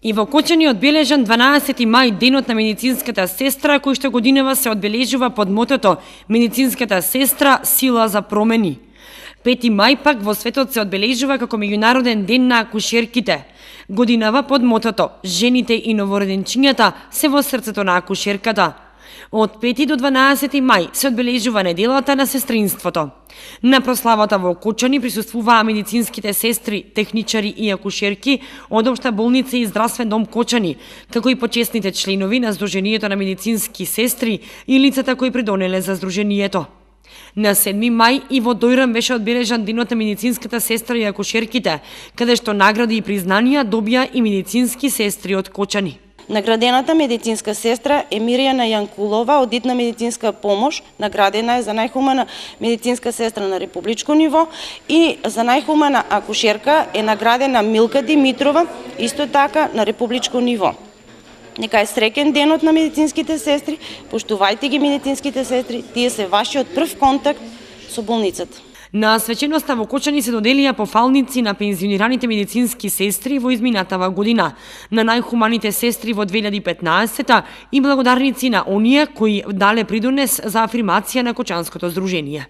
И во Кочани одбележан 12 мај денот на медицинската сестра, кој што годинава се одбележува под мотото Медицинската сестра сила за промени. 5 мај пак во светот се одбележува како меѓународен ден на акушерките. Годинава под мотото Жените и новороденчињата се во срцето на акушерката. Од 5 до 12 мај се одбележува неделата на сестринството. На прославата во Кочани присуствуваа медицинските сестри, техничари и акушерки од Општа болница и здравствен дом Кочани, како и почесните членови на Сдруженијето на медицински сестри и лицата кои придонеле за Сдруженијето. На 7 мај и во Дојран беше одбележан денот на медицинската сестра и акушерките, каде што награди и признанија добија и медицински сестри од Кочани. Наградената медицинска сестра е Мирјана Јанкулова од Итна медицинска помош, наградена е за најхумана медицинска сестра на републичко ниво, и за најхумана акушерка е наградена Милка Димитрова, исто така на републичко ниво. Нека е среќен денот на медицинските сестри, поштувајте ги медицинските сестри, тие се вашиот прв контакт со болницата. На свеченоста во Кочани се доделија пофалници на пензионираните медицински сестри во изминатава година, на најхуманите сестри во 2015 и благодарници на оние кои дале придонес за афирмација на Кочанското здружение.